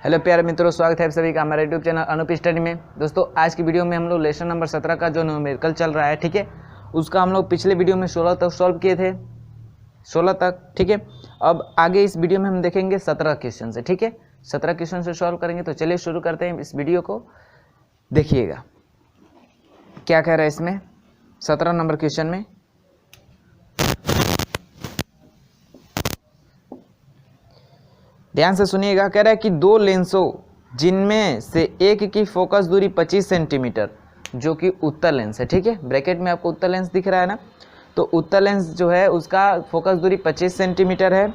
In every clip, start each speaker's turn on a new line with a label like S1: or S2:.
S1: Hello प्यारे मित्रों, स्वागत है आप सभी का हमारे यूट्यूब चैनल अनूप स्टडी में। दोस्तों आज की वीडियो में हम लोग लेसन नंबर 17 का जो न्यूमेरिकल चल रहा है, ठीक है, उसका हम लोग पिछले वीडियो में 16 तक सॉल्व किए थे, 16 तक, ठीक है। अब आगे इस वीडियो में हम देखेंगे 17 क्वेश्चन से, ठीक है, 17 क्वेश्चन से सॉल्व करेंगे। तो चलिए शुरू करते हैं इस वीडियो को। देखिएगा क्या कह रहा है इसमें 17 नंबर क्वेश्चन में। ध्यान से सुनिएगा। कह रहा है कि दो लेंसों जिनमें से एक की फोकस दूरी 25 सेंटीमीटर जो कि उत्तल लेंस है, ठीक है, ब्रैकेट में आपको उत्तल लेंस दिख रहा है ना, तो उत्तल लेंस जो है उसका फोकस दूरी 25 सेंटीमीटर है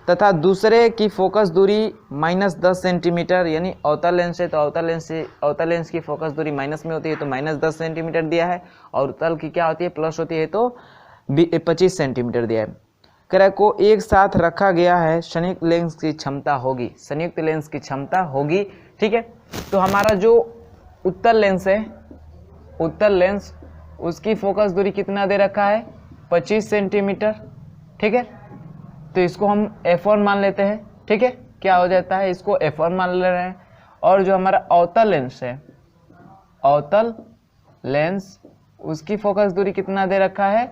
S1: तथा दूसरे की फोकस दूरी -10 सेंटीमीटर, यानी अवतल लेंस है तो अवतल लेंस की फोकस दूरी माइनस में होती है तो -10 सेंटीमीटर दिया है, और उत्तल की क्या होती है, प्लस होती है तो 25 सेंटीमीटर दिया है। कह रहा है को एक साथ रखा गया है, संयुक्त लेंस की क्षमता होगी, संयुक्त लेंस की क्षमता होगी, ठीक है। तो हमारा जो उत्तल लेंस है, उत्तल लेंस, उसकी फोकस दूरी कितना दे रखा है, 25 सेंटीमीटर, ठीक है। तो इसको हम F1 मान लेते हैं, ठीक है, क्या हो जाता है, इसको F1 मान ले रहे हैं। और जो हमारा अवतल लेंस है, अवतल लेंस, उसकी फोकस दूरी कितना दे रखा है,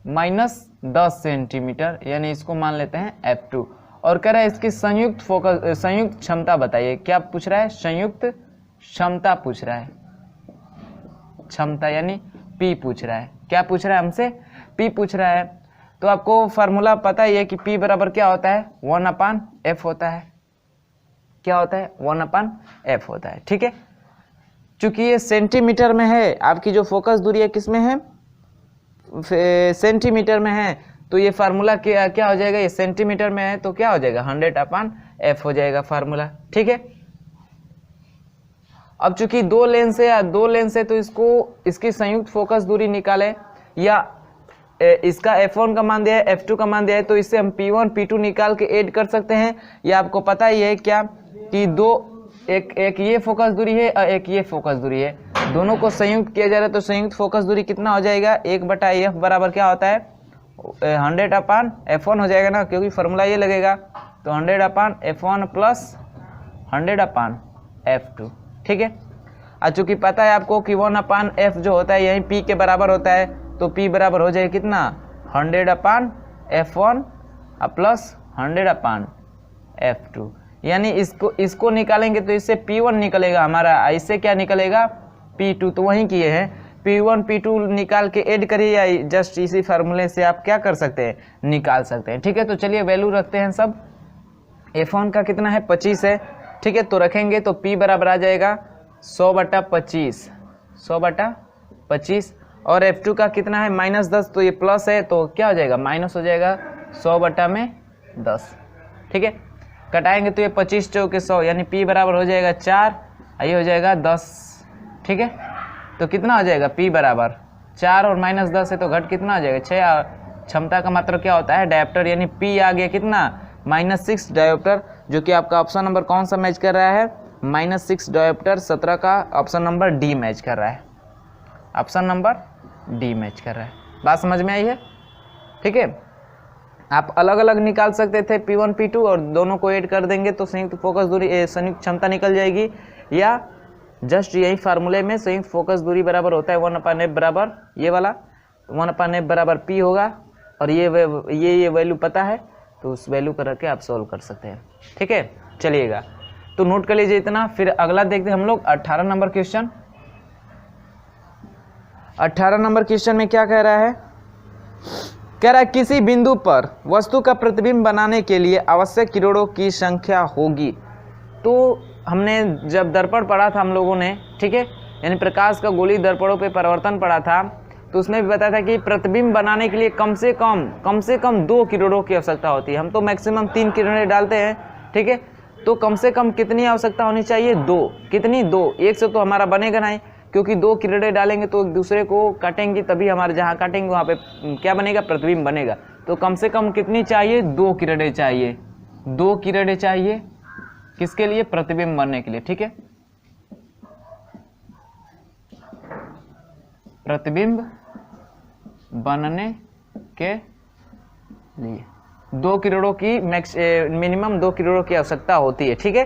S1: -10 सेंटीमीटर, यानी इसको मान लेते हैं F2। और कह रहा है इसकी संयुक्त क्षमता बताइए। क्या पूछ रहा है, संयुक्त क्षमता पूछ रहा है, क्षमता यानी P पूछ रहा है। क्या पूछ रहा है हमसे, P पूछ रहा है। तो आपको फार्मूला पता ही है कि P बराबर क्या होता है, 1/F होता है। क्या होता है, 1/F होता है, ठीक है। चूंकि ये सेंटीमीटर में है, आपकी जो फोकस दूरी है किस में है, सेंटीमीटर में है, तो ये फार्मूला क्या हो जाएगा, ये सेंटीमीटर में है तो क्या हो जाएगा, 100/F हो जाएगा फार्मूला, ठीक है। अब चूंकि दो लेंस है तो इसकी संयुक्त फोकस दूरी निकालें, या इसका F1 का मान दिया है, F2 का मान दिया है, तो इससे हम P1 P2 निकाल के ऐड कर सकते हैं। ये आपको पता ही है क्या कि एक ये फोकस दूरी है और एक ये फोकस दूरी है, दोनों को संयुक्त किया जा रहा है तो संयुक्त फोकस दूरी कितना हो जाएगा, 1/F बराबर क्या होता है, 100/F1 हो जाएगा ना, क्योंकि फॉर्मूला ये लगेगा। तो 100/F1 प्लस 100/F2, ठीक है। और चूंकि पता है आपको कि 1/F जो होता है यही P के बराबर होता है, तो P बराबर हो जाएगा कितना, 100/F1 प्लस 100/F2, यानी इसको निकालेंगे तो इससे P1 निकलेगा हमारा, इससे क्या निकलेगा, P2। तो वहीं किए हैं, P1 P2 निकाल के ऐड करिए, या जस्ट इसी फार्मूले से आप क्या कर सकते हैं, निकाल सकते हैं, ठीक है। तो चलिए वैल्यू रखते हैं सब। F1 का कितना है, 25 है, ठीक है, तो रखेंगे तो P बराबर आ जाएगा 100/25, 100/25। और F2 का कितना है, -10, तो ये प्लस है तो क्या हो जाएगा, माइनस हो जाएगा 100/10, ठीक है। कटाएंगे तो ये 25 चौके 100, यानी P बराबर हो जाएगा 4, ये हो जाएगा 10, ठीक है। तो कितना हो जाएगा, P बराबर 4 और -10 है तो घट कितना हो जाएगा, 6। और क्षमता का मतलब क्या होता है, डायोप्टर, यानी P आ गया कितना, -6 डायोप्टर, जो कि आपका ऑप्शन नंबर कौन सा मैच कर रहा है, -6 डायोप्टर 17 का ऑप्शन नंबर D मैच कर रहा है, ऑप्शन नंबर D मैच कर रहा है। बात समझ में आई है, ठीक है। आप अलग अलग निकाल सकते थे P1 P2 और दोनों को ऐड कर देंगे तो संयुक्त फोकस दूरी, संयुक्त क्षमता निकल जाएगी, या जस्ट यही फार्मूले में संयुक्त फोकस दूरी बराबर होता है 1/F बराबर, ये वाला 1/F बराबर P होगा, और ये वैल्यू पता है तो उस वैल्यू को रख के आप सोल्व कर सकते हैं, ठीक है। चलिएगा तो नोट कर लीजिए इतना। फिर अगला देखते हैं हम लोग 18 नंबर क्वेश्चन। 18 नंबर क्वेश्चन में क्या कह रहा है, कह रहा है किसी बिंदु पर वस्तु का प्रतिबिंब बनाने के लिए आवश्यक किरणों की संख्या होगी। तो हमने जब दर्पण पढ़ा था हम लोगों ने, ठीक है, यानी प्रकाश का गोलीय दर्पणों पे परिवर्तन पढ़ा था, तो उसमें भी बताया था कि प्रतिबिंब बनाने के लिए कम से कम 2 किरणों की आवश्यकता होती है। हम तो मैक्सिमम 3 किरणें डालते हैं, ठीक है, तो कम से कम कितनी आवश्यकता होनी चाहिए, 2। कितनी, 2। एक से तो हमारा बनेगा नहीं, क्योंकि 2 किरणें डालेंगे तो एक दूसरे को काटेंगे, तभी हमारे जहाँ काटेंगे वहाँ पे क्या बनेगा, प्रतिबिंब बनेगा। तो कम से कम कितनी चाहिए, 2 किरणें चाहिए, 2 किरणें चाहिए, किसके लिए, प्रतिबिंब बनने के लिए, ठीक है। प्रतिबिंब बनने के लिए 2 किरणों की मिनिमम 2 किरणों की आवश्यकता होती है, ठीक है।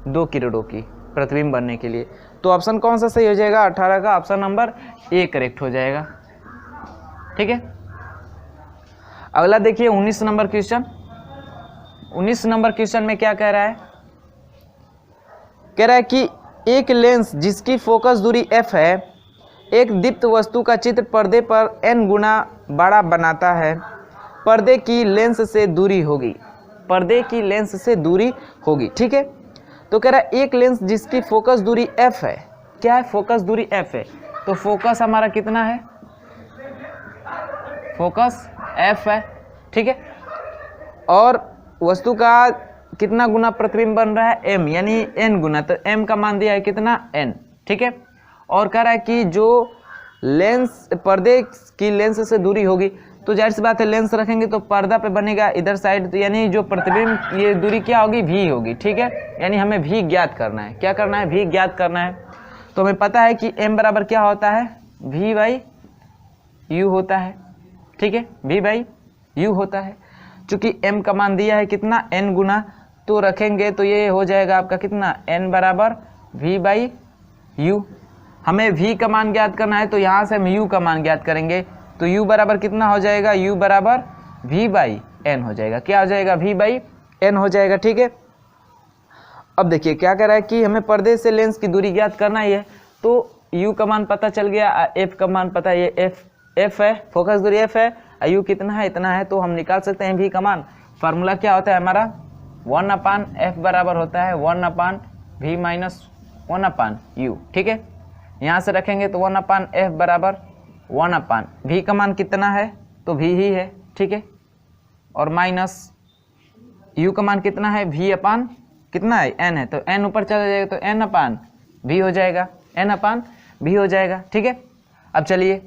S1: 2 किरणों की प्रतिबिंब बनने के लिए। तो ऑप्शन कौन सा सही हो जाएगा? 18 का ऑप्शन नंबर ए करेक्ट हो जाएगा। ठीक है, अगला देखिए 19 नंबर क्वेश्चन। 19 नंबर क्वेश्चन में क्या कह रहा है? कह रहा है कि एक लेंस जिसकी फोकस दूरी f है, एक दीप्त वस्तु का चित्र पर्दे पर n गुना बड़ा बनाता है, पर्दे की लेंस से दूरी होगी, पर्दे की लेंस से दूरी होगी। ठीक है, तो कह रहा है एक लेंस जिसकी फोकस दूरी f है। क्या है? फोकस दूरी f है। तो फोकस हमारा कितना है? फोकस f है। ठीक है, और वस्तु का कितना गुना प्रतिबिंब बन रहा है? m, यानी n गुना। तो m का मान दिया है कितना? n। ठीक है, और कह रहा है कि जो लेंस पर्दे की लेंस से दूरी होगी, तो जाहिर सी बात है लेंस रखेंगे तो पर्दा पे बनेगा इधर साइड, तो यानी जो प्रतिबिंब ये दूरी क्या होगी? v होगी। ठीक है, यानी हमें v ज्ञात करना है। क्या करना है? v ज्ञात करना है। तो हमें पता है कि m बराबर क्या होता है? v बाई u होता है। ठीक है, v बाई u होता है। चूंकि m का मान दिया है कितना? n गुना, तो रखेंगे तो ये हो जाएगा आपका कितना? n बराबर v बाई u। हमें v का मान ज्ञात करना है, तो यहाँ से हम u का मान ज्ञात करेंगे। तो u बराबर कितना हो जाएगा? u बराबर v बाई n हो जाएगा। क्या हो जाएगा? v बाई n हो जाएगा। ठीक है, अब देखिए क्या कह रहा है कि हमें पर्दे से लेंस की दूरी ज्ञात करना ही है। तो u का मान पता चल गया, f का मान पता है, ये f है, फोकस दूरी f है, u कितना है? इतना है। तो हम निकाल सकते हैं v का मान। फार्मूला क्या होता है हमारा? 1/f बराबर होता है 1/v माइनस 1/u। ठीक है, यहाँ से रखेंगे तो 1/f बराबर 1/v का मान कितना है? तो v ही है। ठीक है, और माइनस u का मान कितना है? v अपान कितना है? n है, तो n ऊपर चला जाएगा तो n/v हो जाएगा, n/v हो जाएगा। ठीक है, अब चलिए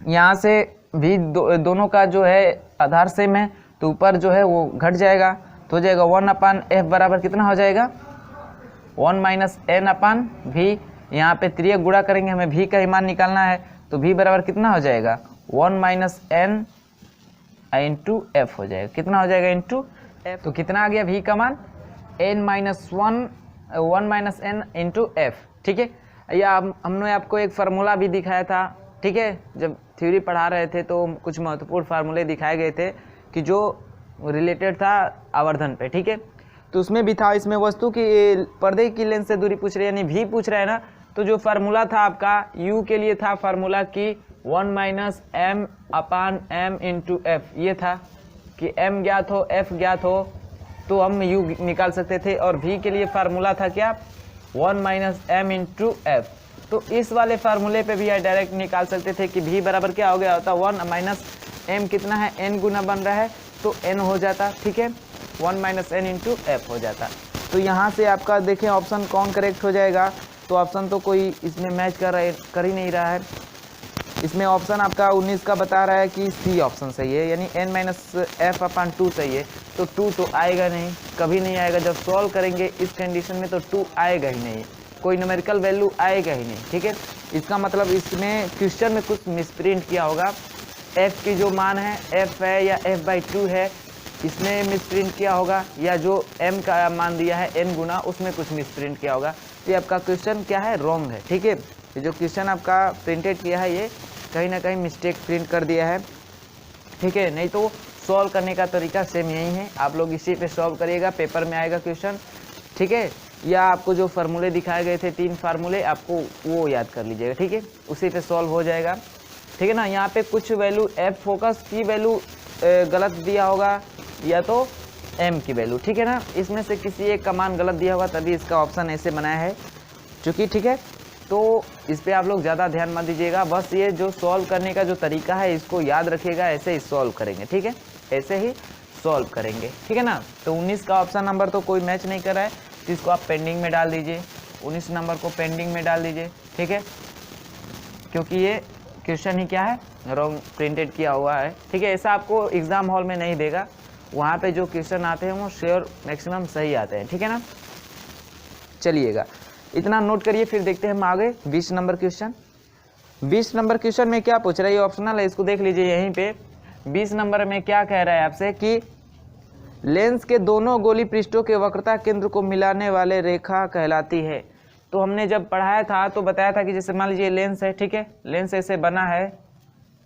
S1: यहाँ से v दोनों का जो है आधार सेम है, तो ऊपर जो है वो घट जाएगा, तो हो जाएगा 1/f बराबर कितना हो जाएगा? 1 माइनस n/v। यहाँ पे त्रिय गुणा करेंगे, हमें v का ही मान निकालना है, तो v बराबर कितना हो जाएगा? 1 माइनस n इंटू एफ हो जाएगा। कितना हो जाएगा? Into F. तो कितना आ गया v का मान? n minus 1 minus n into F. ठीक है, या हमने आपको एक फार्मूला भी दिखाया था। ठीक है, जब थ्योरी पढ़ा रहे थे तो कुछ महत्वपूर्ण फार्मूले दिखाए गए थे कि जो रिलेटेड था आवर्धन पे। ठीक है, तो उसमें भी था, इसमें वस्तु की पर्दे की लेंस से दूरी पूछ रहे हैं, यानी v पूछ रहा है ना। तो जो फार्मूला था आपका u के लिए था फार्मूला की 1 माइनस m/m इंटू एफ। ये था कि m ज्ञात हो, f ज्ञात हो तो हम u निकाल सकते थे। और v के लिए फार्मूला था क्या? 1 माइनस m इंटू एफ। तो इस वाले फार्मूले पे भी डायरेक्ट निकाल सकते थे कि v बराबर क्या हो गया होता? 1 माइनस m कितना है? n गुना बन रहा है, तो n हो जाता। ठीक है, 1 माइनस n इंटू एफ हो जाता। तो यहाँ से आपका देखें ऑप्शन कौन करेक्ट हो जाएगा? तो ऑप्शन तो कोई इसमें मैच कर ही नहीं रहा है। इसमें ऑप्शन आपका 19 का बता रहा है कि सी ऑप्शन सही है, यानी n माइनस f/2 सही है। तो 2 तो आएगा नहीं, कभी नहीं आएगा। जब सॉल्व करेंगे इस कंडीशन में तो 2 आएगा ही नहीं, कोई न्यूमेरिकल वैल्यू आएगा ही नहीं। ठीक है, इसका मतलब इसमें क्वेश्चन में कुछ मिसप्रिंट किया होगा। f की जो मान है f है या f/2 है, इसमें मिसप्रिंट किया होगा, या जो m का मान दिया है n गुना, उसमें कुछ मिसप्रिंट किया होगा। तो ये आपका क्वेश्चन क्या है? रॉन्ग है। ठीक है, ये जो क्वेश्चन आपका प्रिंटेड किया है ये कहीं ना कहीं मिस्टेक प्रिंट कर दिया है। ठीक है, नहीं तो सॉल्व करने का तरीका सेम यही है, आप लोग इसी पे सॉल्व करिएगा, पेपर में आएगा क्वेश्चन। ठीक है, या आपको जो फार्मूले दिखाए गए थे 3 फार्मूले, आपको वो याद कर लीजिएगा। ठीक है, उसी पे सॉल्व हो जाएगा। ठीक है ना, यहाँ पे कुछ वैल्यू एफ फोकस की वैल्यू गलत दिया होगा, या तो m की वैल्यू। ठीक है ना, इसमें से किसी एक का मान गलत दिया होगा, तभी इसका ऑप्शन ऐसे बनाया है चूँकि। ठीक है, तो इस पर आप लोग ज़्यादा ध्यान मत दीजिएगा, बस ये जो सॉल्व करने का जो तरीका है इसको याद रखिएगा, ऐसे ही सॉल्व करेंगे। ठीक है, ऐसे ही सॉल्व करेंगे। ठीक है ना, तो 19 का ऑप्शन नंबर तो कोई मैच नहीं कर रहा है, तो इसको आप पेंडिंग में डाल दीजिए, 19 नंबर को पेंडिंग में डाल दीजिए। ठीक है, क्योंकि ये क्वेश्चन ही क्या है? रॉन्ग प्रिंटेड किया हुआ है। ठीक है, ऐसा आपको एग्जाम हॉल में नहीं देगा, वहाँ पे जो क्वेश्चन आते हैं वो श्योर मैक्सिमम सही आते हैं। ठीक है ना, चलिएगा इतना नोट करिए, फिर देखते हैं हम आगे 20 नंबर क्वेश्चन। 20 नंबर क्वेश्चन में क्या पूछ रहा है? ये ऑप्शनल है, इसको देख लीजिए। यहीं पे 20 नंबर में क्या कह रहा है आपसे कि लेंस के दोनों गोली पृष्ठों के वक्रता केंद्र को मिलाने वाले रेखा कहलाती है। तो हमने जब पढ़ाया था तो बताया था कि जैसे मान लीजिए लेंस है, ठीक है, लेंस ऐसे बना है,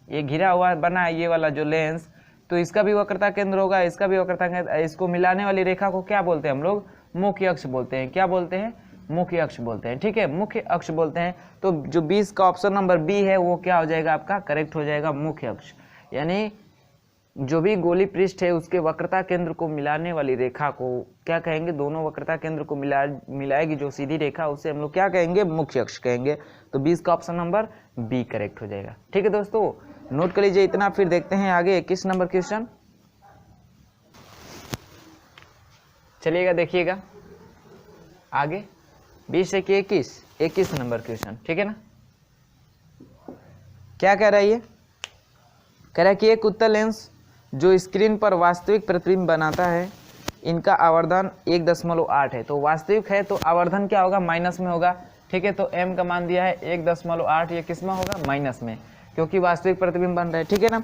S1: ये घिरा हुआ बना है ये वाला जो लेंस, तो इसका भी वक्रता केंद्र होगा, इसका भी वक्रता केंद्र, इसको मिलाने वाली रेखा को क्या बोलते हैं हम लोग? मुख्य अक्ष बोलते हैं। क्या बोलते हैं? मुख्य अक्ष बोलते हैं, ठीक है, मुख्य अक्ष बोलते हैं। तो जो 20 का ऑप्शन नंबर बी है वो क्या हो जाएगा आपका? करेक्ट हो जाएगा, मुख्य अक्ष। यानी जो भी गोली पृष्ठ है उसके वक्रता केंद्र को मिलाने वाली रेखा को क्या कहेंगे? दोनों वक्रता केंद्र को मिलाएगी जो सीधी रेखा, उसे हम लोग क्या कहेंगे? मुख्य अक्ष कहेंगे। तो 20 का ऑप्शन नंबर बी करेक्ट हो जाएगा। ठीक है दोस्तों, नोट कर लीजिए इतना। फिर देखते हैं आगे 21 नंबर क्वेश्चन। चलिएगा देखिएगा आगे 20 से 21 नंबर क्वेश्चन, ठीक है ना। क्या कह रहा है ये? कह रहा है कि एक उत्तल लेंस जो स्क्रीन पर वास्तविक प्रतिबिंब बनाता है, इनका आवर्धन 1.8 है। तो वास्तविक है तो आवर्धन क्या होगा? माइनस में होगा, ठीक है। तो m का मान दिया है 1.8, ये किस में होगा? माइनस में, क्योंकि वास्तविक प्रतिबिंब बन रहा है, ठीक है ना।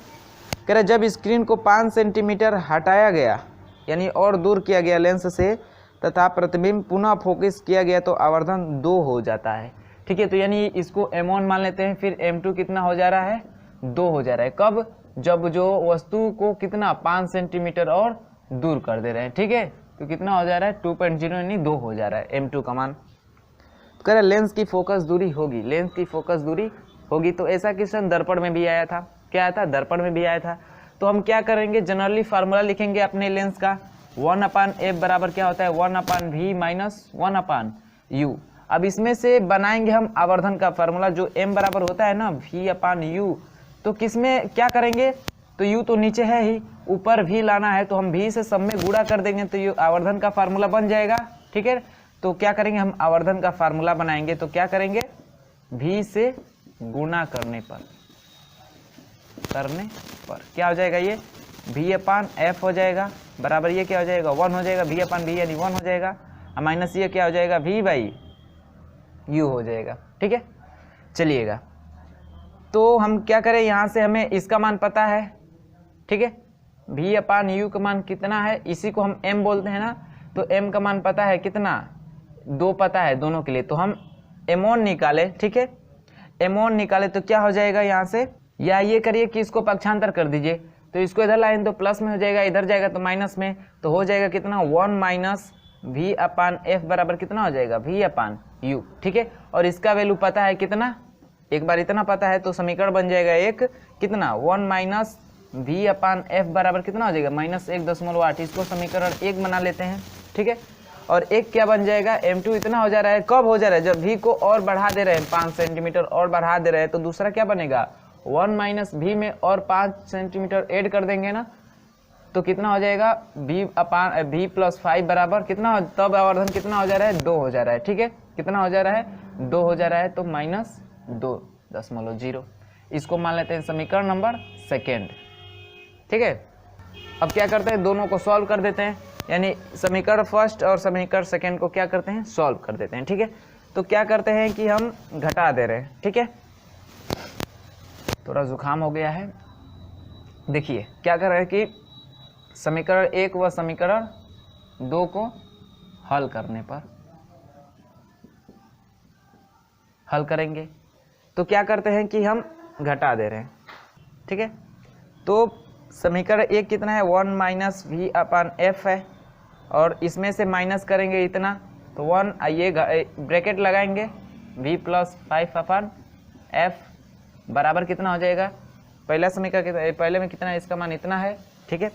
S1: कह रहा जब स्क्रीन को 5 सेंटीमीटर हटाया गया, यानी और दूर किया गया लेंस से, तथा प्रतिबिंब पुनः फोकस किया गया तो आवर्धन 2 हो जाता है, ठीक है। तो यानी इसको m1 मान लेते हैं, फिर m2 कितना हो जा रहा है? 2 हो जा रहा है। कब? जब जो वस्तु को कितना 5 सेंटीमीटर और दूर कर दे रहे हैं, ठीक है। तो कितना हो जा रहा है? 2.0 यानी 2 हो जा रहा है m2 का मान। तो कह रहा लेंस की फोकस दूरी होगी, लेंस की फोकस दूरी होगी। तो ऐसा क्वेश्चन दर्पण में भी आया था। क्या आया था? दर्पण में भी आया था। तो हम क्या करेंगे? जनरली फार्मूला लिखेंगे अपने लेंस का, 1/f बराबर क्या होता है? 1/v minus 1/u। अब इसमें से बनाएंगे हम आवर्धन का फार्मूला, जो m बराबर होता है ना v/u। तो किसमें क्या करेंगे? तो u तो नीचे है ही, ऊपर v लाना है, तो हम v से सब में गुणा कर देंगे तो ये आवर्धन का फार्मूला बन जाएगा, ठीक है। तो क्या करेंगे? हम आवर्धन का फार्मूला बनाएंगे। तो क्या करेंगे? v से गुणा करने पर क्या हो जाएगा? ये v/f हो जाएगा, बराबर ये क्या हो जाएगा? 1 हो जाएगा, v/v यानी 1 हो जाएगा, और माइनस ये क्या हो जाएगा? v/u हो जाएगा, ठीक है। चलिएगा, तो हम क्या करें? यहाँ से हमें इसका मान पता है, ठीक है, v/u का मान कितना है? इसी को हम m बोलते हैं ना। तो m का मान पता है कितना? 2 पता है दोनों के लिए। तो हम m1 निकाले, ठीक है, m1 निकाले तो क्या हो जाएगा यहाँ से? या ये करिए कि इसको पक्षांतर कर दीजिए, तो इसको इधर लाएं तो प्लस में हो जाएगा, इधर जाएगा तो माइनस में। तो हो जाएगा कितना? 1 माइनस v/f बराबर कितना हो जाएगा? v/u, ठीक है। और इसका वैल्यू पता है कितना? एक बार इतना पता है तो समीकरण बन जाएगा एक कितना? 1 माइनस v/f बराबर कितना हो जाएगा? -1.8। इसको समीकरण 1 बना लेते हैं, ठीक है। और एक क्या बन जाएगा? m2 इतना हो जा रहा है। कब हो जा रहा है? जब v को और बढ़ा दे रहे हैं, 5 सेंटीमीटर और बढ़ा दे रहे हैं, तो दूसरा क्या बनेगा? 1 माइनस v में और 5 सेंटीमीटर ऐड कर देंगे ना, तो कितना हो जाएगा? v + 5 बराबर कितना? तब आवर्धन कितना हो जा रहा है? 2 हो जा रहा है, ठीक है। कितना हो जा रहा है? 2 हो जा रहा है, तो -2.0। इसको मान लेते हैं समीकरण नंबर 2, ठीक है। अब क्या करते हैं? दोनों को सॉल्व कर देते हैं, यानी समीकरण फर्स्ट और समीकरण सेकेंड को क्या करते हैं? सॉल्व कर देते हैं, ठीक है। तो क्या करते हैं कि हम घटा दे रहे हैं, ठीक है। थोड़ा जुकाम हो गया है। देखिए क्या कर रहे हैं कि समीकरण 1 व समीकरण 2 को हल करने पर हल करेंगे तो क्या करते हैं कि हम घटा दे रहे हैं, ठीक है। तो समीकरण 1 कितना है? 1 माइनस v/f है, और इसमें से माइनस करेंगे इतना, तो 1, आइए ब्रैकेट लगाएंगे, v + 5/f बराबर कितना हो जाएगा? पहला समीकरण पहले में कितना है? इसका मान इतना है, ठीक है।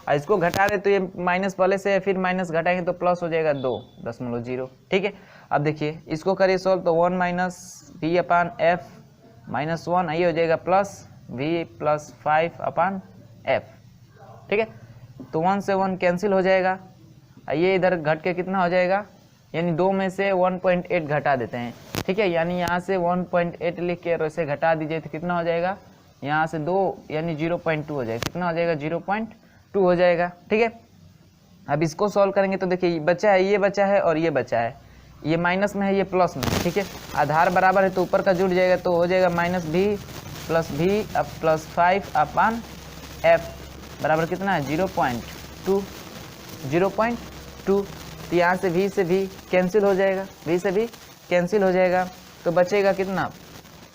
S1: और इसको घटा दे तो ये माइनस पहले से है, फिर माइनस घटाएंगे तो प्लस हो जाएगा 2.0, ठीक है। अब देखिए इसको करिए सॉल्व, तो 1 माइनस v/f -1, ये हो जाएगा प्लस v + 5/f, ठीक है। तो 1 से 1 कैंसिल हो जाएगा, ये इधर घट के कितना हो जाएगा? यानी 2 में से 1.8 घटा देते हैं, ठीक है। यानी यहाँ से 1.8 लिख के और ऐसे घटा दीजिए तो कितना हो जाएगा? यहाँ से 2 यानी 0.2 हो जाएगा। कितना हो जाएगा? 0.2 हो जाएगा, ठीक है। अब इसको सॉल्व करेंगे तो देखिए बचा है, ये बचा है और ये बचा है, ये माइनस में है, ये प्लस में है, ठीक है। आधार बराबर है तो ऊपर का जुड़ जाएगा, तो हो जाएगा -v + 5/f बराबर कितना है? 0.2, 0.2। तो यहाँ से v कैंसिल हो जाएगा, v से भी कैंसिल हो जाएगा, तो बचेगा कितना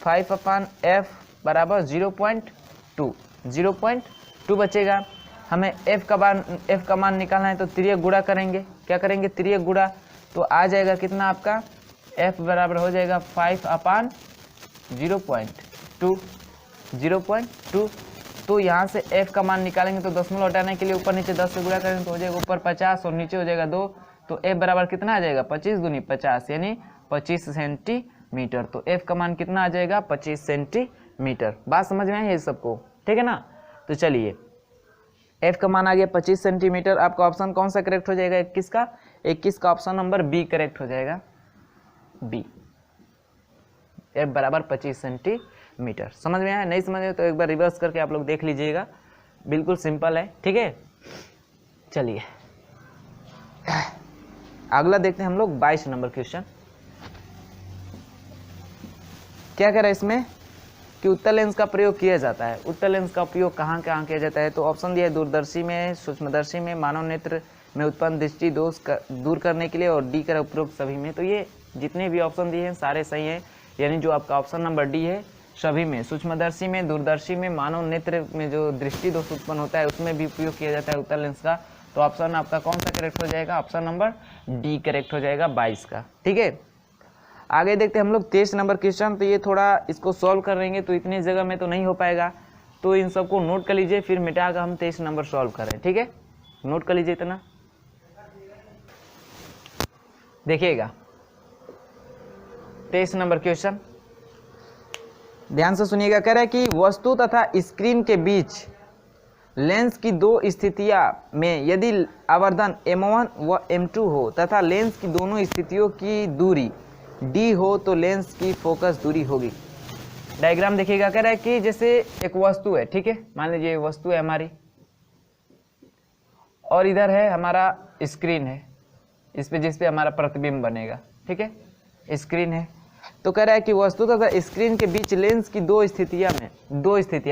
S1: 5/f बराबर 0.2 बचेगा। हमें f का मान निकालना है तो तिर्यक गुणा करेंगे। क्या करेंगे? तिर्यक गुणा। तो आ जाएगा कितना आपका f बराबर हो जाएगा 5/0.2। तो यहाँ से f का मान निकालेंगे तो दशमलव हटाने के लिए ऊपर नीचे 10 से गुणा करेंगे तो हो जाएगा ऊपर 50 और नीचे हो जाएगा 2। तो f बराबर कितना आ जाएगा 25 दूनी 50 यानी 25 सेंटीमीटर। तो f का मान कितना आ जाएगा 25 सेंटीमीटर। बात समझ में आई है सबको? ठीक है ना। तो चलिए f का मान आ गया 25 सेंटीमीटर। आपका ऑप्शन कौन सा करेक्ट हो जाएगा? 21 का ऑप्शन नंबर बी करेक्ट हो जाएगा। बी, f बराबर 25 सेंटीमीटर। समझ में आया? नहीं समझ में तो एक बार रिवर्स करके आप लोग देख लीजिएगा, बिल्कुल सिंपल है। ठीक है, चलिए अगला देखते हैं हम लोग 22 नंबर क्वेश्चन। क्या कह रहा है इसमें कि उत्तल लेंस का प्रयोग किया जाता है। उत्तल लेंस का उपयोग कहाँ कहाँ किया जाता है? तो ऑप्शन दिया है दूरदर्शी में, सूक्ष्मदर्शी में, मानव नेत्र में उत्पन्न दृष्टि दोष दूर करने के लिए और डी कर उपरोक्त सभी में। तो ये जितने भी ऑप्शन दिए हैं सारे सही हैं, यानी जो आपका ऑप्शन नंबर डी है सभी में, सूक्ष्मदर्शी में, दूरदर्शी में, मानव नेत्र में जो दृष्टि दोष उत्पन्न होता है उसमें भी उपयोग किया जाता है उत्तल लेंस का। तो ऑप्शन आपका कौन सा करेक्ट हो जाएगा? ऑप्शन नंबर डी करेक्ट हो जाएगा 22 का। ठीक है, आगे देखते हैं हम लोग 23 नंबर क्वेश्चन। तो ये थोड़ा इसको सॉल्व कर लेंगे तो इतनी जगह में तो नहीं हो पाएगा, तो इन सबको नोट कर लीजिए, फिर मिटा कर हम 23 नंबर सॉल्व करें। ठीक है, नोट कर लीजिए इतना। देखिएगा 23 नंबर क्वेश्चन, ध्यान से सुनिएगा। कह रहा है कि वस्तु तथा स्क्रीन के बीच लेंस की दो स्थितियां में यदि आवर्धन m1 व m2 हो तथा लेंस की दोनों स्थितियों की दूरी d हो तो लेंस की फोकस दूरी होगी। डायग्राम देखिएगा। कह रहा है कि जैसे एक वस्तु है, ठीक है, मान लीजिए वस्तु है हमारी और इधर है हमारा स्क्रीन है, इस पे जिस पे हमारा प्रतिबिंब बनेगा। ठीक है, स्क्रीन है। तो कह रहा है कि वस्तु तथा स्क्रीन के बीच लेंस की दो स्थितियां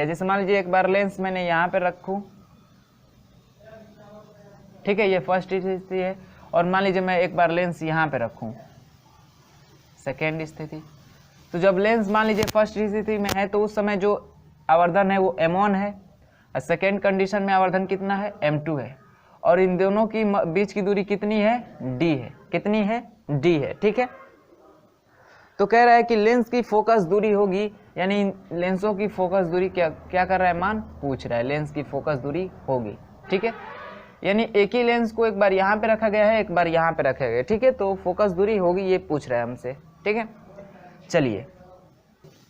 S1: जैसे मान लीजिए एक बार लेंस मैंने यहाँ पे रखूं, ठीक है, ये फर्स्ट स्थिति है, और मान लीजिए मैं एक बार लेंस यहाँ पे रखूं, सेकेंड स्थिति। तो जब लेंस मान लीजिए फर्स्ट स्थिति में है तो उस समय जो आवर्धन है वो m1 है, और सेकेंड कंडीशन में आवर्धन कितना है? m2 है, और इन दोनों की बीच की दूरी कितनी है? d है। कितनी है? d है। ठीक है, तो कह रहा है कि लेंस की फोकस दूरी होगी, यानी लेंसों की फोकस दूरी क्या कर रहा है? मान पूछ रहा है, लेंस की फोकस दूरी होगी। ठीक है, यानी एक ही लेंस को एक बार यहाँ पे रखा गया है, एक बार यहाँ पे रखा गया है। ठीक है, तो फोकस दूरी होगी, ये पूछ रहा है हमसे। ठीक है, चलिए,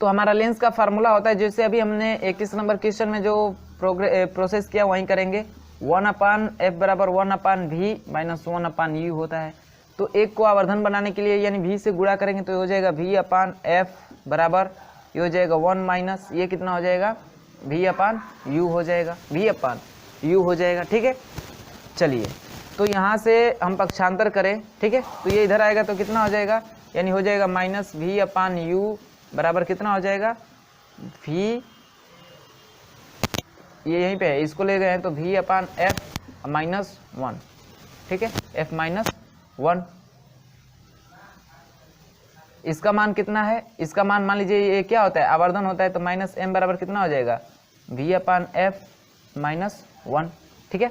S1: तो हमारा लेंस का फार्मूला होता है, जैसे अभी हमने 21 नंबर क्वेश्चन में जो प्रोसेस किया वहीं करेंगे। 1/f बराबर 1/v माइनस 1/u होता है। तो एक को आवर्धन बनाने के लिए यानी v से गुणा करेंगे तो हो जाएगा v/f बराबर, ये हो जाएगा 1 माइनस ये कितना हो जाएगा? v/u हो जाएगा, v/u हो जाएगा। ठीक है, चलिए, तो यहाँ से हम पक्षांतर करें, ठीक है, तो ये इधर आएगा तो कितना हो जाएगा? यानी हो जाएगा माइनस v/u बराबर कितना हो जाएगा? v, ये यहीं पे है, इसको ले गए हैं तो v/f माइनस 1। ठीक है, f माइनस 1। इसका मान कितना है? इसका मान मान लीजिए ये क्या होता है? आवर्धन होता है, तो माइनस m बराबर कितना हो जाएगा? v/f minus 1। ठीक है,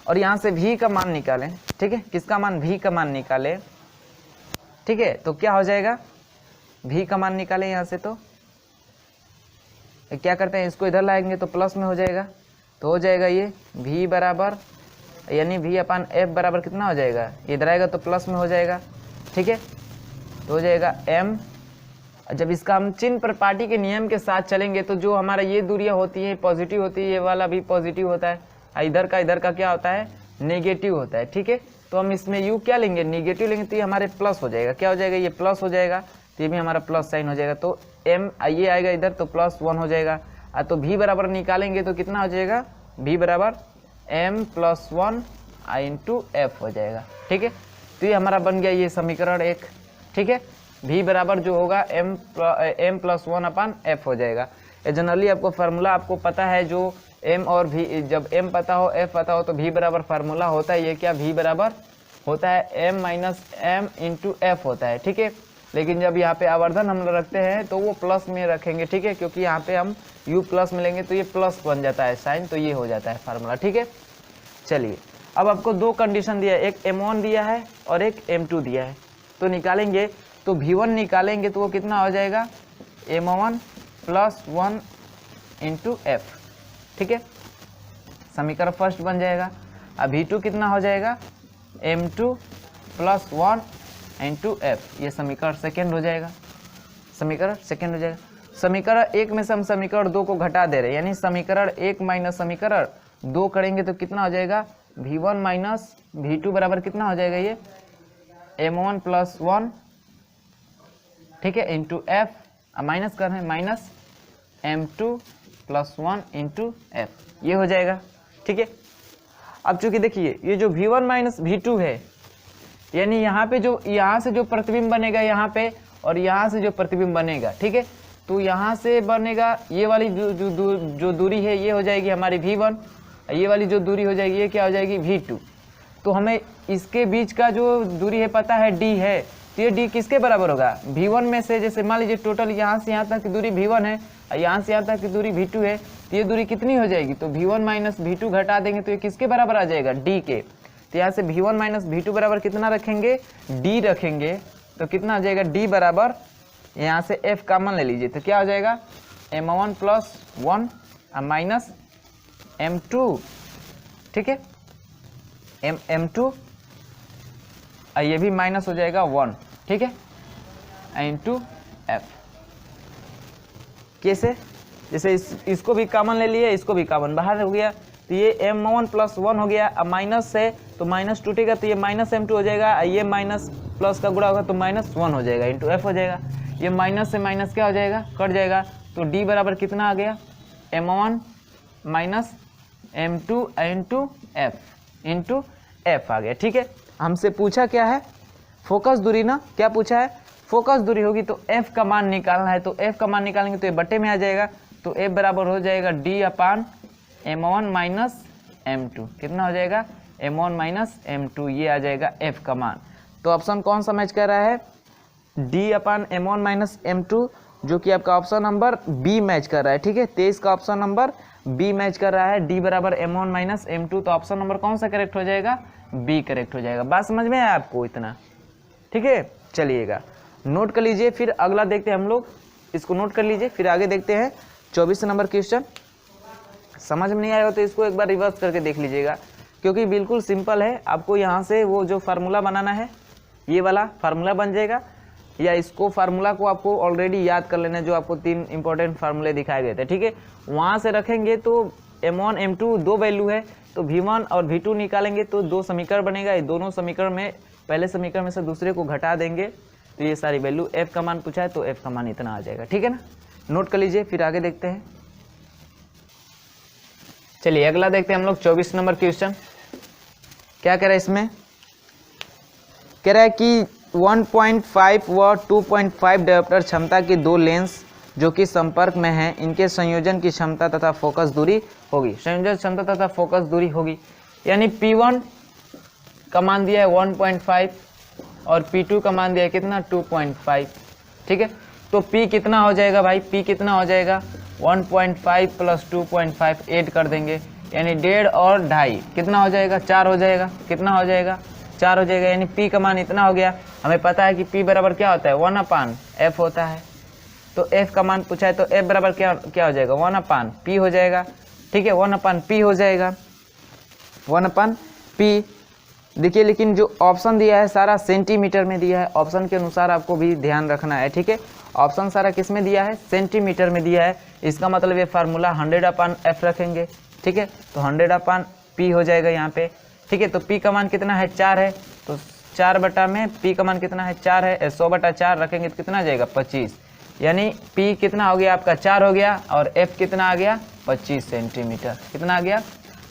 S1: और यहाँ से v का मान निकालें। ठीक है, किसका मान? v का मान निकालें। ठीक है, तो क्या हो जाएगा? v का मान निकालें यहाँ से, तो क्या करते हैं, इसको इधर लाएंगे तो प्लस में हो जाएगा, तो हो जाएगा ये v बराबर, यानी v/f बराबर कितना हो जाएगा? इधर आएगा तो प्लस में हो जाएगा। ठीक है, तो हो जाएगा m। जब इसका हम चिन्ह प्रपाटी के नियम के साथ चलेंगे तो जो हमारा ये दूरियां होती है पॉजिटिव होती है, ये वाला भी पॉजिटिव होता है, इधर का क्या होता है? नेगेटिव होता है। ठीक है, तो हम इसमें u क्या लेंगे? नेगेटिव लेंगे, तो ये हमारे प्लस हो जाएगा। क्या हो जाएगा? ये प्लस हो जाएगा, तो ये भी हमारा प्लस साइन हो जाएगा। तो m ये आएगा इधर तो प्लस 1 हो जाएगा। तो v बराबर निकालेंगे तो कितना हो जाएगा? v बराबर m प्लस 1 इंटू f हो जाएगा। ठीक है, तो ये हमारा बन गया ये समीकरण 1। ठीक है, v बराबर जो होगा m प्लस 1/f हो जाएगा। ये जनरली आपको फार्मूला आपको पता है, जो एम और भी, जब एम पता हो एफ पता हो तो भी बराबर फार्मूला होता है ये क्या, भी बराबर होता है M minus M into F होता है, ठीक है। लेकिन जब यहाँ पे आवर्धन हम रखते हैं तो वो प्लस में रखेंगे, ठीक है, क्योंकि यहाँ पे हम यू प्लस में लेंगे तो ये प्लस बन जाता है साइन, तो ये हो जाता है फार्मूला, ठीक है। चलिए अब आपको दो कंडीशन दिया है, एक m1 दिया है और एक m2 दिया है, तो निकालेंगे तो v1 निकालेंगे तो वो कितना हो जाएगा m1 प्लस 1 इंटू एफ, ठीक है, समीकरण फर्स्ट बन जाएगा। अब v2 कितना हो जाएगा m2 प्लस 1 इंटू एफ, ये समीकरण सेकेंड हो जाएगा, समीकरण सेकेंड हो जाएगा। समीकरण एक में से हम समीकरण दो को घटा दे रहे हैं, यानी समीकरण एक माइनस समीकरण दो करेंगे तो कितना हो जाएगा v1 माइनस v2 बराबर कितना हो जाएगा ये m1 प्लस 1, ठीक है, इंटू एफ, माइनस कर रहे हैं minus m2 plus 1 into F, ये हो जाएगा, ठीक है। अब चूंकि देखिए ये जो v1 माइनस v2 है, यानी यहाँ पे जो यहाँ से जो प्रतिबिंब बनेगा यहाँ पे और यहाँ से जो प्रतिबिंब बनेगा, ठीक है, तो यहाँ से बनेगा ये वाली जो दूरी है ये हो जाएगी हमारी v1, ये वाली जो दूरी हो जाएगी ये क्या हो जाएगी v2। तो हमें इसके बीच का जो दूरी है पता है d है, तो ये d किसके बराबर होगा v1 में से, जैसे मान लीजिए टोटल यहाँ से यहाँ तक की दूरी v1 है और यहाँ से यहाँ तक की दूरी v2 है, तो ये दूरी कितनी हो जाएगी, तो v1 माइनस v2 घटा देंगे तो ये किसके बराबर आ जाएगा d के। तो यहाँ से v1 माइनस v2 बराबर कितना रखेंगे d रखेंगे, तो कितना हो जाएगा d बराबर, यहाँ से f कॉमन ले लीजिए तो क्या हो जाएगा m1 प्लस 1 माइनस m2, ठीक है, m2 ये भी माइनस हो जाएगा 1, ठीक है, इंटू एफ। कैसे, जैसे इसको भी कॉमन ले लिए, इसको भी कॉमन बाहर हो गया, तो ये m1 प्लस 1 हो गया, अब माइनस से तो माइनस टूटेगा तो ये माइनस m2 हो जाएगा, ये माइनस प्लस का गुणा होगा तो माइनस 1 हो जाएगा इंटू एफ हो जाएगा, ये माइनस से माइनस क्या हो जाएगा कट जाएगा, तो d बराबर कितना आ गया m1 minus m2 into F आ गया, ठीक है। हमसे पूछा क्या है फोकस दूरी ना, क्या पूछा है फोकस दूरी होगी तो f का मान निकालना है, तो f का मान निकालेंगे तो ये बटे में आ जाएगा, तो f बराबर हो जाएगा d अपान m1 माइनस m2, कितना हो जाएगा m1 माइनस m2, ये आ जाएगा f का मान। तो ऑप्शन कौन सा मैच कर रहा है d अपान m1 माइनस m2, जो कि आपका ऑप्शन नंबर बी मैच कर रहा है, ठीक है, 23 का ऑप्शन नंबर बी मैच कर रहा है, d बराबर m1 माइनस m2, तो ऑप्शन नंबर कौन सा करेक्ट हो जाएगा बी करेक्ट हो जाएगा। बात समझ में आया आपको इतना, ठीक है। चलिएगा नोट कर लीजिए, फिर अगला देखते हैं हम लोग, इसको नोट कर लीजिए फिर आगे देखते हैं 24 नंबर क्वेश्चन। समझ में नहीं आया हो तो इसको एक बार रिवर्स करके देख लीजिएगा, क्योंकि बिल्कुल सिंपल है। आपको यहाँ से वो जो फार्मूला बनाना है ये वाला फार्मूला बन जाएगा, या इसको फार्मूला को आपको ऑलरेडी याद कर लेना है, जो आपको 3 इंपॉर्टेंट फार्मूले दिखाए गए थे, ठीक है, वहाँ से रखेंगे तो m1 m2 दो वैल्यू है, तो v1 और v2 निकालेंगे तो दो समीकरण बनेगा, ये दोनों समीकरण में पहले समीकरण में से दूसरे को घटा देंगे तो ये सारी वैल्यू, f का मान पूछा है तो f का मान इतना आ जाएगा, ठीक है ना, नोट कर लीजिए फिर आगे देखते हैं। चलिए अगला देखते हैं हम लोग 24 नंबर क्वेश्चन। क्या कह रहा है इसमें, कह रहा है कि 1.5 व 2.5 डायोप्टर क्षमता की दो लेंस जो कि संपर्क में हैं, इनके संयोजन की क्षमता तथा फोकस दूरी होगी। संयोजन क्षमता तथा फोकस दूरी होगी, यानी P1 का मान दिया है 1.5 और P2 का मान दिया है कितना 2.5, ठीक है। तो P कितना हो जाएगा भाई, P कितना हो जाएगा 1.5 प्लस 2.5 ऐड कर देंगे, यानी 1.5 और 2.5 कितना हो जाएगा 4 हो जाएगा, कितना हो जाएगा 4 हो जाएगा, यानी P का मान इतना हो गया। हमें पता है कि P बराबर क्या होता है 1/f होता है, तो f का मान पूछा है तो f बराबर क्या हो जाएगा 1/p हो जाएगा, ठीक है, 1/p हो जाएगा 1/p। देखिए लेकिन जो ऑप्शन दिया है सारा सेंटीमीटर में दिया है, ऑप्शन के अनुसार आपको भी ध्यान रखना है, ठीक है। ऑप्शन सारा किस में दिया है सेंटीमीटर में दिया है, इसका मतलब ये फार्मूला 100/f रखेंगे, ठीक है, तो 100/p हो जाएगा यहाँ पे, ठीक है। तो p का मान कितना है 4 है, तो 4 बटा में p का मान कितना है 4 है, 100/4 रखेंगे तो कितना आ जाएगा 25, यानी p कितना हो गया आपका 4 हो गया और f कितना आ गया 25 सेंटीमीटर, कितना आ गया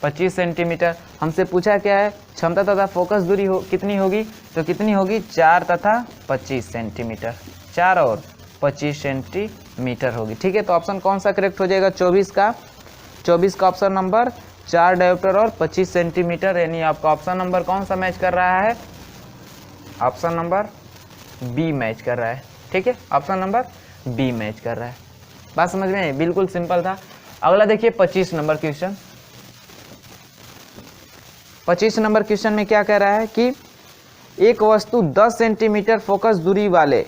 S1: 25 सेंटीमीटर। हमसे पूछा क्या है क्षमता तथा फोकस दूरी कितनी होगी, तो कितनी होगी 4 तथा 25 सेंटीमीटर, 4 और 25 सेंटीमीटर होगी, ठीक है। तो ऑप्शन कौन सा करेक्ट हो जाएगा 24 का 24 का ऑप्शन नंबर 4 डायोप्टर और 25 सेंटीमीटर, यानी आपका ऑप्शन नंबर कौन सा मैच कर रहा है? ऑप्शन नंबर बी मैच कर रहा है। ठीक है, ऑप्शन नंबर बी मैच कर रहा है। बात समझ में आई? बिल्कुल सिंपल था। अगला देखिए 25 नंबर क्वेश्चन। 25 नंबर क्वेश्चन में क्या कह रहा है कि एक वस्तु 10 सेंटीमीटर फोकस दूरी वाले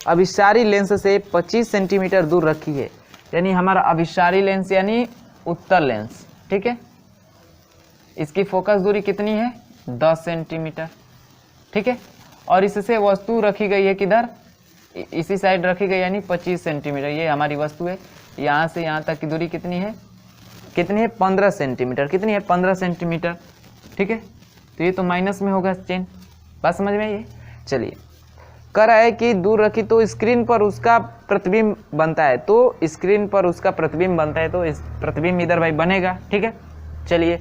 S1: अभिसारी लेंस से 25 सेंटीमीटर दूर रखी है, यानी हमारा अभिसारी लेंस यानी उत्तल लेंस। ठीक है, इसकी फोकस दूरी कितनी है? 10 सेंटीमीटर। ठीक है, और इससे वस्तु रखी गई है किधर? इसी साइड रखी गई, यानी 25 सेंटीमीटर। ये हमारी वस्तु है, यहाँ से यहाँ तक की दूरी कितनी है? कितनी है? 15 सेंटीमीटर। कितनी है? 15 सेंटीमीटर। ठीक है, तो ये तो माइनस में होगा चेन। बात समझ में आई? चलिए, कह रहा है कि दूर रखी तो स्क्रीन पर उसका प्रतिबिंब बनता है, तो स्क्रीन पर उसका प्रतिबिंब बनता है, तो इस प्रतिबिंब इधर भाई बनेगा। ठीक है, चलिए,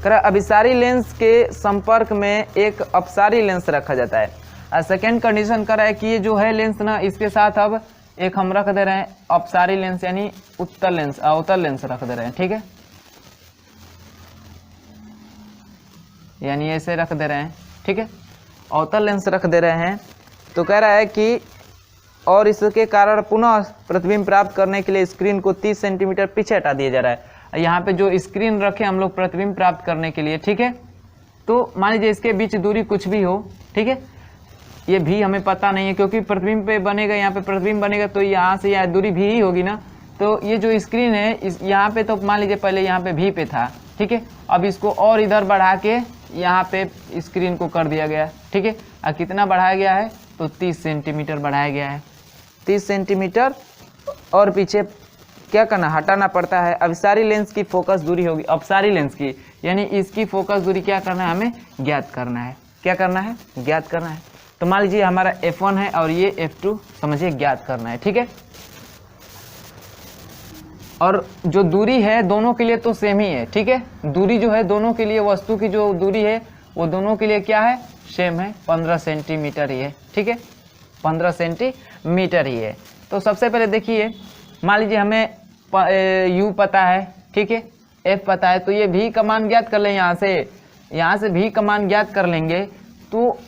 S1: कह रहा अभिसारी लेंस के संपर्क में एक अपसारी लेंस रखा जाता है। और सेकेंड कंडीशन कर रहा है कि ये जो है लेंस ना, इसके साथ अब एक हम रख दे रहे हैं अपसारी लेंस यानी उत्तल लेंस, अवतल लेंस रख दे रहे हैं। ठीक है, यानी ऐसे रख दे रहे हैं। ठीक है, अवतल लेंस रख दे रहे हैं। तो कह रहा है कि और इसके कारण पुनः प्रतिबिंब प्राप्त करने के लिए स्क्रीन को 30 सेंटीमीटर पीछे हटा दिया जा रहा है। यहाँ पे जो स्क्रीन रखे हम लोग प्रतिबिंब प्राप्त करने के लिए। ठीक है, तो मान लीजिए इसके बीच दूरी कुछ भी हो। ठीक है, ये भी हमें पता नहीं है क्योंकि प्रतिबिंब पे बनेगा, यहाँ पे प्रतिबिंब बनेगा तो यहाँ से यहाँ दूरी भी ही होगी ना। तो ये जो स्क्रीन है इस यहाँ पे, तो मान लीजिए पहले यहाँ पे भी पे था। ठीक है, अब इसको और इधर बढ़ा के यहाँ पे स्क्रीन को कर दिया गया। ठीक है, और कितना बढ़ाया गया है? तो 30 सेंटीमीटर बढ़ाया गया है। 30 सेंटीमीटर और पीछे क्या करना? हटाना पड़ता है। अभिसारी लेंस की फोकस दूरी होगी अपसारी लेंस की, यानी इसकी फोकस दूरी क्या करना है? हमें ज्ञात करना है। क्या करना है? ज्ञात करना है। तो मान लीजिए हमारा F1 है और ये F2 समझिए ज्ञात करना है। ठीक है, और जो दूरी है दोनों के लिए तो सेम ही है। ठीक है, दूरी जो है दोनों के लिए, वस्तु की जो दूरी है वो दोनों के लिए क्या है? सेम है, 15 सेंटीमीटर ही है। ठीक है, 15 सेंटीमीटर ही है। तो सबसे पहले देखिए, मान लीजिए हमें U पता है। ठीक है, F पता है, तो ये भी का मान ज्ञात कर लें। यहाँ से भी का मान ज्ञात कर लेंगे तो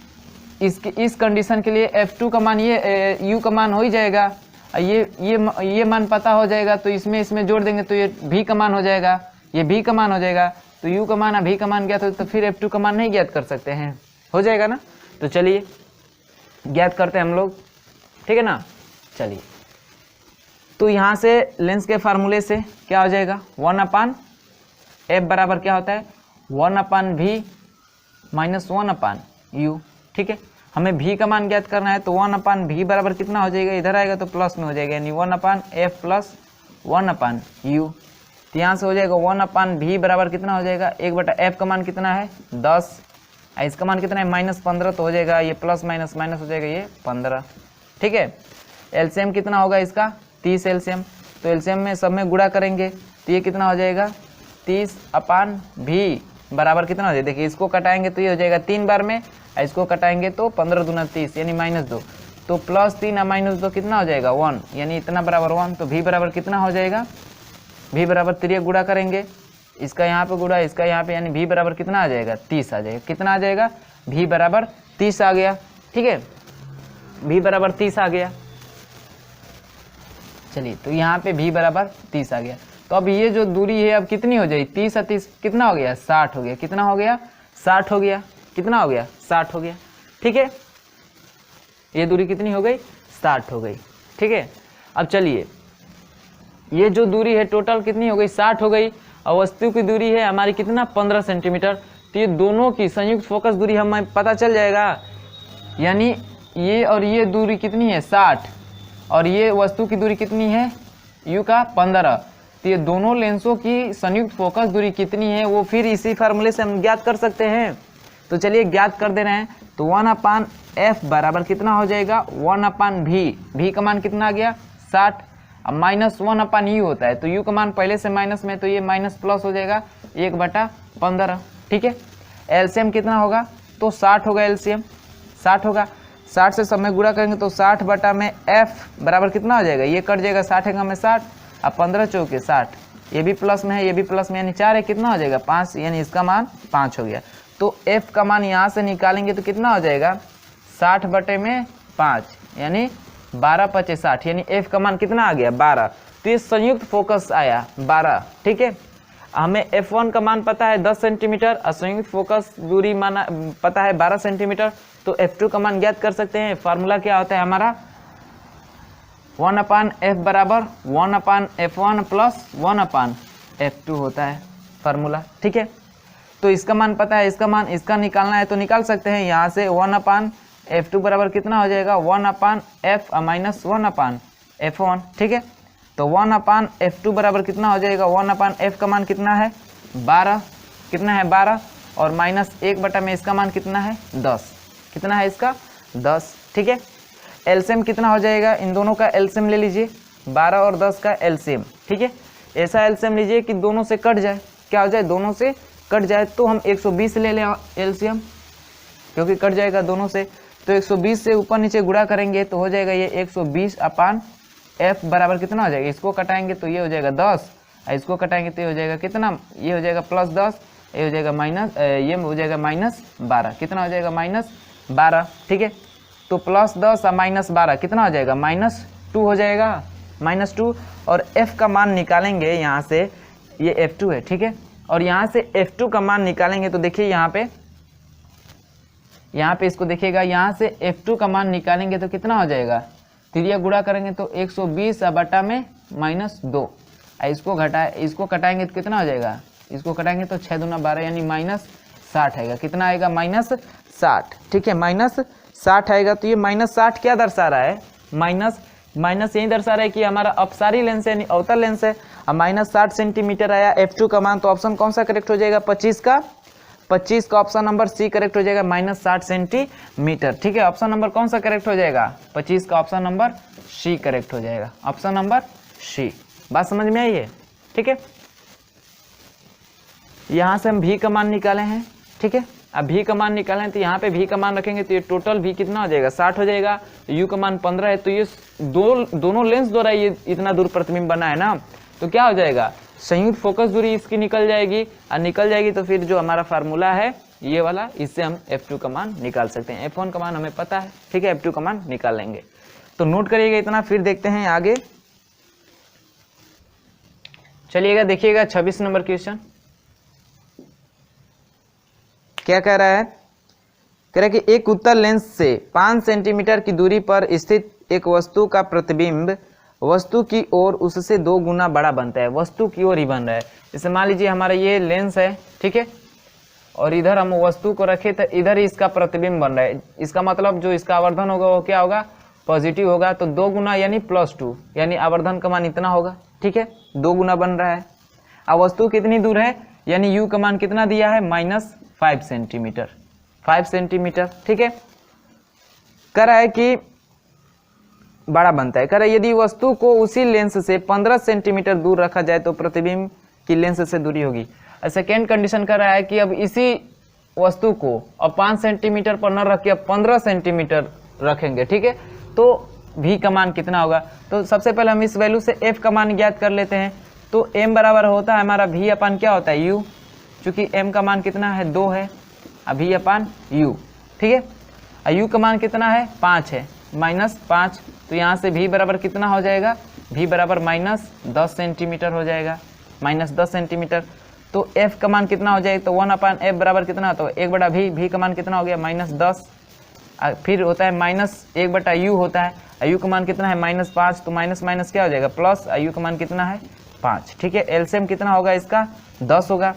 S1: इस कंडीशन के लिए F2 का मान, ये U का मान हो ही जाएगा। ये मान पता हो जाएगा तो इसमें जोड़ देंगे तो ये भी का मान हो जाएगा, ये भी का मान हो जाएगा। तो U का मान भी का मान ज्ञात हो तो फिर F2 का मान नहीं ज्ञात कर सकते हैं, हो जाएगा ना। तो चलिए ज्ञात करते हैं हम लोग। ठीक है ना, चलिए, तो यहाँ से लेंस के फार्मूले से क्या हो जाएगा? 1/f बराबर क्या होता है? 1/v minus 1/u। ठीक है, हमें v का मान ज्ञात करना है तो 1/v बराबर कितना हो जाएगा? इधर आएगा तो प्लस में हो जाएगा, यानी 1/f प्लस 1/u। तो यहाँ से हो जाएगा 1/v बराबर कितना हो जाएगा? 1/f का मान कितना है? 10, इसका मान कितना है? -15। तो हो जाएगा ये प्लस माइनस माइनस हो जाएगा ये 15। ठीक है, एलसीएम कितना होगा इसका? 30 एलसीएम। तो एलसीएम में सब में गुणा करेंगे तो ये कितना हो जाएगा? 30/v बराबर कितना हो जाएगा? देखिए इसको कटाएंगे तो ये हो जाएगा 3 बार में, इसको कटाएंगे तो 15 दूना 30 यानी -2। तो +3 और -2 कितना हो जाएगा? 1, यानी इतना बराबर 1। तो v बराबर कितना हो जाएगा? v बराबर 3 गुणा करेंगे, इसका यहाँ पे गुणा, इसका यहाँ पे, यानी v बराबर कितना आ जाएगा? 30 आ जाएगा। कितना आ जाएगा? v बराबर 30 आ गया। ठीक है, v बराबर 30 आ गया। चलिए, तो यहाँ पे v बराबर 30 आ गया। तो अब ये जो दूरी है अब कितनी हो जाएगी? 30 और 30 कितना हो गया? 60 हो गया। कितना हो गया? 60 हो गया। कितना हो गया? 60 हो गया। ठीक है, ये दूरी कितनी हो गई? 60 हो गई। ठीक है, अब चलिए, ये जो दूरी है टोटल कितनी हो गई? 60 हो गई। और वस्तु की दूरी है हमारी कितना? 15 सेंटीमीटर। तो ये दोनों की संयुक्त फोकस दूरी हमें पता चल जाएगा, यानी ये और ये दूरी कितनी है? 60, और ये वस्तु की दूरी कितनी है? U का 15। तो ये दोनों लेंसों की संयुक्त फोकस दूरी कितनी है वो फिर इसी फार्मूले से हम ज्ञात कर सकते हैं। तो चलिए ज्ञात कर दे रहे हैं। तो 1/f बराबर कितना हो जाएगा? 1/v। v का मान कितना आ गया? 60। अब -1/u होता है, तो u का मान पहले से माइनस में, तो ये माइनस प्लस हो जाएगा 1/15। ठीक है, एलसीएम कितना होगा? तो 60 होगा। एलसीएम 60 होगा। 60 से सब में गुणा करेंगे तो 60/f बराबर कितना हो जाएगा? ये कट जाएगा, 60 में 60 और 15 चौके 60, ये भी प्लस में है, ये भी प्लस में, यानी 4 है, कितना हो जाएगा 5, यानी इसका मान 5 हो गया। तो f का मान यहाँ से निकालेंगे तो कितना हो जाएगा 60/5, यानी 12 × 5 = 60, यानी f का मान कितना आ गया 12। तो ये संयुक्त फोकस आया 12, ठीक है। हमें f1 का मान पता है 10 सेंटीमीटर और संयुक्त फोकस दूरी माना पता है 12 सेंटीमीटर। तो f2 का मान ज्ञात कर सकते हैं। फार्मूला क्या होता है हमारा 1/f बराबर 1/f1 प्लस 1/f2 होता है फार्मूला, ठीक है। तो इसका मान पता है, इसका मान इसका निकालना है तो निकाल सकते हैं। यहाँ से 1/f2 बराबर कितना हो जाएगा 1/f माइनस 1/f1, ठीक है। तो 1/f2 बराबर कितना हो जाएगा 1/f का मान कितना है 12, कितना है 12, और माइनस 1 में इसका मान कितना है 10, कितना है इसका 10, ठीक है। एलसीएम कितना हो जाएगा, इन दोनों का एलसीएम ले लीजिए, 12 और 10 का एलसीएम, ठीक है। ऐसा एलसीएम लीजिए कि दोनों से कट जाए, क्या हो जाए दोनों से कट जाए, तो हम 120 ले लें एलसीएम, क्योंकि कट जाएगा दोनों से। तो 120 से ऊपर नीचे गुणा करेंगे तो हो जाएगा ये 120/f बराबर कितना हो जाएगा, इसको कटाएंगे तो ये हो जाएगा 10, इसको कटाएंगे तो ये हो जाएगा कितना, ये हो जाएगा +10, ये हो जाएगा माइनस, ये हो जाएगा -12, कितना हो जाएगा -12, ठीक है। तो +10 और -12 कितना हो जाएगा -2 हो जाएगा, -2। और f का मान निकालेंगे यहाँ से, ये f2 है, ठीक है। और यहाँ से f2 का मान निकालेंगे तो देखिए यहाँ पे इसको देखिएगा, यहाँ से f2 का मान निकालेंगे तो कितना हो जाएगा, तिरिया गुणा करेंगे तो 120/-2, इसको कटाएंगे तो कितना हो जाएगा, इसको कटाएंगे तो 6 दूना 12, यानी -60 आएगा, कितना आएगा -60, ठीक है, -60 आएगा। तो ये -60 क्या दर्शा रहा है, माइनस यही दर्शा रहा है कि हमारा अपसारी लेंस है यानी अवतल लेंस है। अब -60 सेंटीमीटर आया f2 का मान, तो ऑप्शन कौन सा करेक्ट हो जाएगा 25 का ऑप्शन नंबर सी करेक्ट हो जाएगा, -60 सेंटीमीटर, ठीक है। ऑप्शन नंबर कौन सा करेक्ट हो जाएगा 25 का ऑप्शन नंबर सी करेक्ट हो जाएगा, ऑप्शन नंबर सी। बात समझ में आई है, ठीक है। यहाँ से हम भी का मान निकाले हैं, ठीक है। अब भी का मान निकालें तो यहाँ पे भी का मान रखेंगे तो ये टोटल भी कितना हो जाएगा 60 हो जाएगा। यू का मान 15 है, तो ये दोनों लेंस द्वारा ये इतना दूर प्रतिबिंब बना है ना, तो क्या हो जाएगा संयुक्त फोकस दूरी इसकी निकल जाएगी, और निकल जाएगी तो फिर जो हमारा फार्मूला है ये वाला, इससे हम f2 का मान निकाल सकते हैं। f1 का मान हमें पता है, ठीक है, f2 का मान निकाल लेंगे। तो नोट करिएगा इतना, फिर देखते हैं आगे। चलिएगा देखिएगा 26 नंबर क्वेश्चन क्या कह रहा है, कह रहा है कि एक उत्तल लेंस से 5 सेंटीमीटर की दूरी पर स्थित एक वस्तु का प्रतिबिंब वस्तु की ओर उससे 2 गुना बड़ा बनता है, वस्तु की ओर ही बन रहा है। जैसे मान लीजिए हमारा ये लेंस है, ठीक है, और इधर हम वस्तु को रखे तो इधर ही इसका प्रतिबिंब बन रहा है। इसका मतलब जो इसका आवर्धन होगा वो क्या होगा, पॉजिटिव होगा। तो 2 गुना यानी +2, यानी आवर्धन का मान इतना होगा, ठीक है, 2 गुना बन रहा है। अब वस्तु कितनी दूर है, यानी u का मान कितना दिया है -5 सेंटीमीटर, 5 सेंटीमीटर, ठीक है। कह रहा है कि बड़ा बनता है, कह रहा है यदि वस्तु को उसी लेंस से 15 सेंटीमीटर दूर रखा जाए तो प्रतिबिंब की लेंस से दूरी होगी। सेकेंड कंडीशन कर रहा है कि अब इसी वस्तु को अब 5 सेंटीमीटर पर न रख के अब 15 सेंटीमीटर रखेंगे, ठीक है, तो v का मान कितना होगा। तो सबसे पहले हम इस वैल्यू से f का मान ज्ञात कर लेते हैं। तो m बराबर होता है हमारा v अपन क्या होता है u, चूंकि m का मान कितना है 2 है, v अपन u, ठीक है। u का मान कितना है 5 है, -5, तो यहाँ से v बराबर कितना हो जाएगा, v बराबर -10 सेंटीमीटर हो जाएगा, -10 सेंटीमीटर। तो f का मान कितना हो जाएगा, तो 1/f बराबर कितना, तो 1/v, v का मान कितना हो गया -10, फिर होता है -1/u होता है, u का मान कितना है -5, तो माइनस माइनस क्या हो जाएगा प्लस, u का मान कितना है 5, ठीक है। एलसीएम कितना होगा इसका 10 होगा,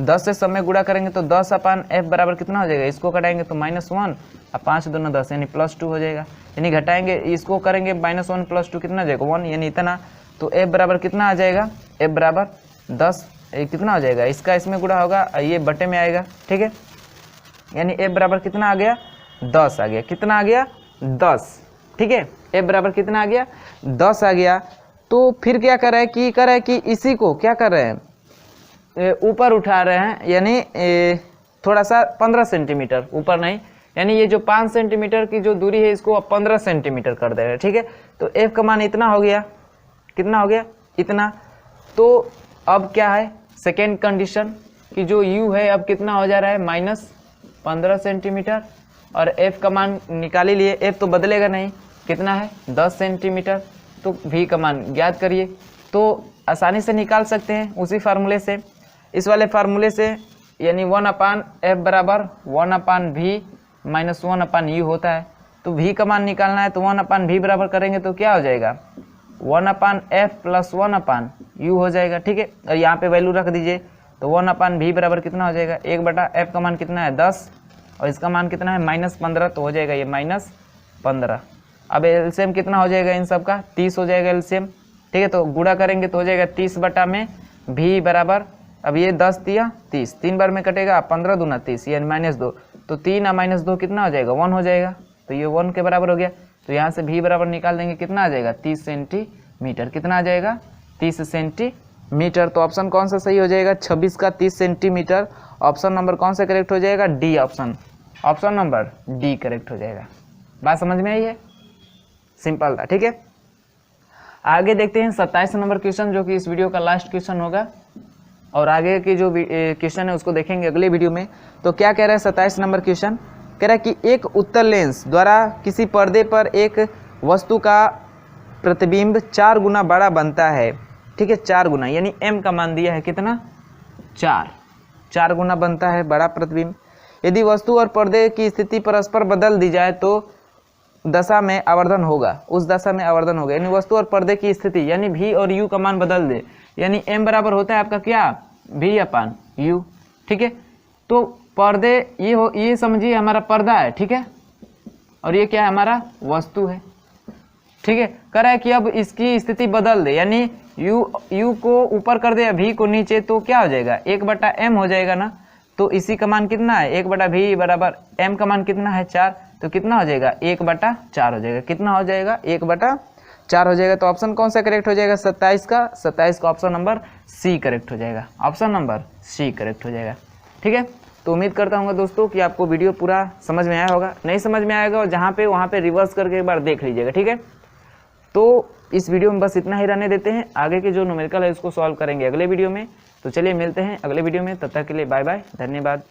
S1: 10 से सब में गुणा करेंगे तो 10/f बराबर कितना हो जाएगा, इसको घटाएंगे तो -1 और 5 दूना 10 यानी +2 हो जाएगा, यानी घटाएंगे इसको करेंगे -1 + 2 कितना हो जाएगा 1, यानी इतना। तो f बराबर कितना आ जाएगा, f बराबर 10, कितना हो जाएगा इसका इसमें गुणा होगा, ये बटे में आएगा, ठीक है, यानी f बराबर कितना आ गया 10 आ गया, कितना आ गया 10, ठीक है, f बराबर कितना आ गया 10 आ गया। तो फिर क्या कर रहा है कि इसी को क्या कर रहे हैं ऊपर उठा रहे हैं, यानी थोड़ा सा 15 सेंटीमीटर ऊपर नहीं, यानी ये जो 5 सेंटीमीटर की जो दूरी है इसको अब 15 सेंटीमीटर कर देगा, ठीक है। तो f का मान इतना हो गया, कितना हो गया इतना। तो अब क्या है सेकेंड कंडीशन कि जो u है अब कितना हो जा रहा है -15 सेंटीमीटर, और f का मान निकाल ही लिए, f तो बदलेगा नहीं, कितना है 10 सेंटीमीटर। तो v का मान ज्ञात करिए। तो आसानी से निकाल सकते हैं उसी फार्मूले से, इस वाले फार्मूले से, यानी 1/f बराबर 1/v माइनस 1/u होता है। तो v का मान निकालना है तो 1/v बराबर करेंगे तो क्या हो जाएगा 1/f प्लस 1/u हो जाएगा, ठीक है। और यहाँ पे वैल्यू रख दीजिए तो 1/v बराबर कितना हो जाएगा 1/f का मान कितना है 10 और इसका मान कितना है -15, तो हो जाएगा ये -15। अब एलसीएम कितना हो जाएगा इन सब का 30 हो जाएगा एलसीएम, ठीक है। तो गुणा करेंगे तो हो जाएगा 30/में v बराबर, अब ये 10 दिया 30, 3 बार में कटेगा 15 दूना 30 यानी -2, तो 3 और -2 कितना हो जाएगा 1 हो जाएगा, तो ये 1 के बराबर हो गया। तो यहाँ से v बराबर निकाल देंगे कितना आ जाएगा 30 सेंटीमीटर, कितना आ जाएगा 30 सेंटीमीटर। तो ऑप्शन कौन सा सही हो जाएगा 26 का 30 सेंटीमीटर। ऑप्शन नंबर कौन सा करेक्ट हो जाएगा D option, option number D correct हो जाएगा। बात समझ में आई है, सिंपल था, ठीक है। आगे देखते हैं 27 नंबर क्वेश्चन जो कि इस वीडियो का लास्ट क्वेश्चन होगा, और आगे की जो क्वेश्चन है उसको देखेंगे अगले वीडियो में। तो क्या कह रहा है 27 नंबर क्वेश्चन, कह रहा है कि एक उत्तल लेंस द्वारा किसी पर्दे पर एक वस्तु का प्रतिबिंब 4 गुना बड़ा बनता है, ठीक है, 4 गुना, यानी m का मान दिया है कितना 4 गुना बनता है बड़ा प्रतिबिंब। यदि वस्तु और पर्दे की स्थिति परस्पर बदल दी जाए तो दशा में आवर्धन होगा, उस दशा में आवर्धन होगा, यानी वस्तु और पर्दे की स्थिति यानी v और u का मान बदल दे, यानी m बराबर होता है आपका क्या v/u, ठीक है। तो पर्दे ये समझिए हमारा पर्दा है, ठीक है, और ये क्या है हमारा वस्तु है, ठीक है। कह रहा है कि अब इसकी स्थिति बदल दे, यानी u को ऊपर कर दे या v को नीचे, तो क्या हो जाएगा 1/m हो जाएगा ना। तो इसी का मान कितना है 1/v बराबर m का मान कितना है 4, तो कितना हो जाएगा 1/4 हो जाएगा, कितना हो जाएगा 1/4 हो जाएगा। तो ऑप्शन कौन सा करेक्ट हो जाएगा 27 का ऑप्शन नंबर सी करेक्ट हो जाएगा, ऑप्शन नंबर सी करेक्ट हो जाएगा, ठीक है। तो उम्मीद करता हूँ दोस्तों कि आपको वीडियो पूरा समझ में आया होगा, नहीं समझ में आएगा और जहाँ पे वहाँ पे रिवर्स करके एक बार देख लीजिएगा, ठीक है। तो इस वीडियो में बस इतना ही रहने देते हैं, आगे के जो न्यूमेरिकल है उसको सॉल्व करेंगे अगले वीडियो में। तो चलिए मिलते हैं अगले वीडियो में, तब तक के लिए बाय बाय, धन्यवाद।